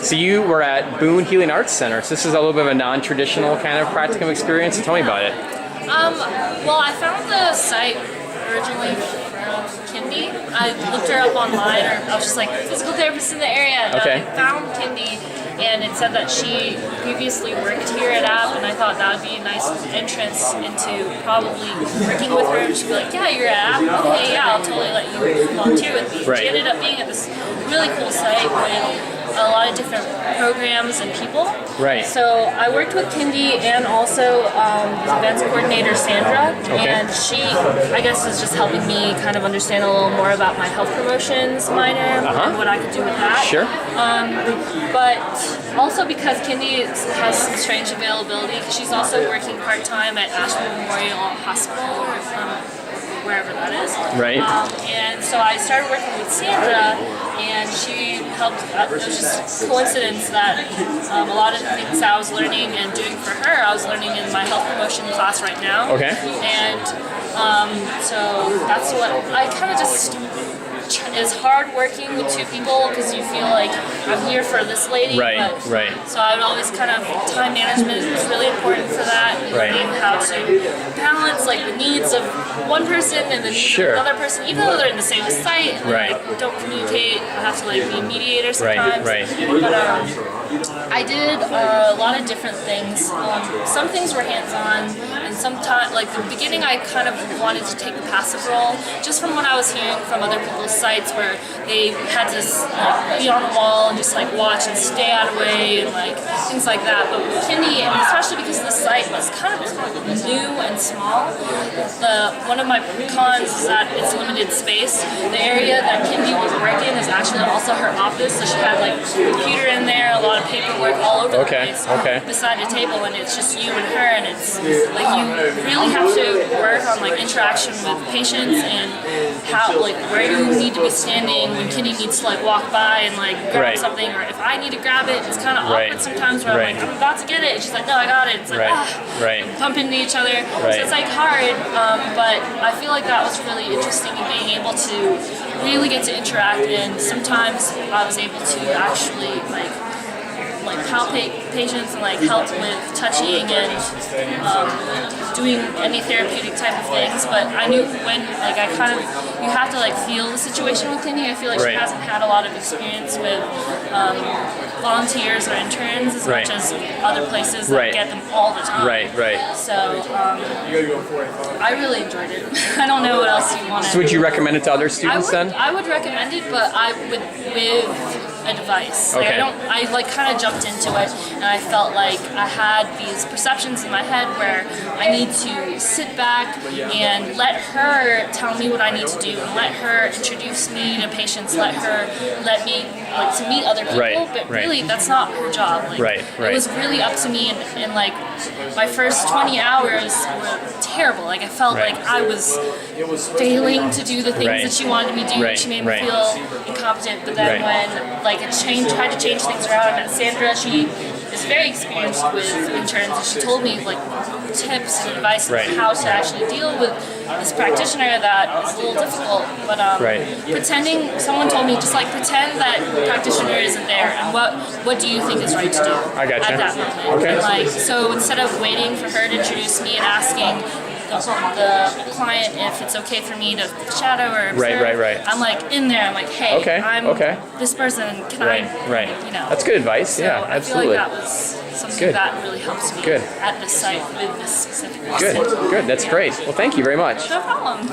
So you were at Boone Healing Arts Center. So this is a little bit of a non-traditional kind of practicum experience. Tell me about it. Well, I found the site originally from Kindy. I looked her up online, or I was just like, physical therapist in the area. And Okay. I found Kindy, and it said that she previously worked here at App, and I thought that would be a nice entrance into probably working with her. And she'd be like, yeah, you're at App? Okay, yeah, I'll totally let you volunteer with me. Right. She ended up being at this really cool site with a lot of different programs and people. Right. So I worked with Kindy and also the events coordinator Sandra, Okay. and she, I guess, is just helping me kind of understand a little more about my health promotions minor and what I could do with that. Sure. But also because Kindy has some strange availability, she's also working part-time at Asheville Memorial Hospital, or wherever that is. Right. And so I started working with Sandra, and she helped. It was just coincidence that a lot of the things I was learning and doing for her, I was learning in my health promotion class right now. Okay. And so that's what I kind of just. It's hard working with two people because you feel like I'm here for this lady. Right, but, right. So I would always kind of, time management is really important for that. Right. Learning how to balance like the needs of one person and the needs Sure. of another person, even though they're in the same site and Right. like, don't communicate. I have to like be a mediator Right, sometimes. right. But I did a lot of different things. Some things were hands-on, and sometimes, like the beginning, I kind of wanted to take the passive role, just from what I was hearing from other people's sites where they had to be on the wall and just like watch and stay out of the way and like things like that. But with Kindy, and especially because the site was kind of new and small, one of my cons is that it's limited space. The area that Kindy would work in is actually also her office, so she had like a computer in there, a lot of paperwork all over the place beside the table, and it's just you and her, and it's like you really have to work on like interaction with patients and how like where you need to be standing when Kindy needs to like walk by and like grab something, or if I need to grab it, it's kind of awkward sometimes where I'm like, I'm about to get it, and she's like, no, I got it. It's like bump into each other, so it's like hard, but I feel like that was really interesting in being able to really get to interact, and sometimes I was able to actually like palpate patients and like help with touching and doing any therapeutic type of things. But I knew when like you have to like feel the situation with Kindy. I feel like she hasn't had a lot of experience with volunteers or interns as much as other places that get them all the time. So I really enjoyed it. I don't know what else you want to. So would you recommend it to other students then? I would recommend it, but I would with advice. Like I like kind of jumped into it, and I felt like I had these perceptions in my head where I need to sit back and let her tell me what I need to do, and let her introduce me to patients, let me like to meet other people, but really that's not her job. Like, it was really up to me, and like my first 20 hours were terrible. Like I felt like I was failing to do the things that she wanted me to do. She made me feel incompetent, but then when like tried to change things around, and Sandra, she is very experienced with interns, and she told me like tips and advice on how to actually deal with this practitioner that is a little difficult. But someone told me just like pretend that practitioner isn't there, and what do you think is right to do at that moment? And, like, so instead of waiting for her to introduce me and asking the client if it's okay for me to shadow or observe, I'm like in there. I'm like, hey, I'm this person. Can I? You know, that's good advice. So Yeah, absolutely. I feel like that was something that really helps me at this site with this specific. Good. That's great. Well, thank you very much. No problem.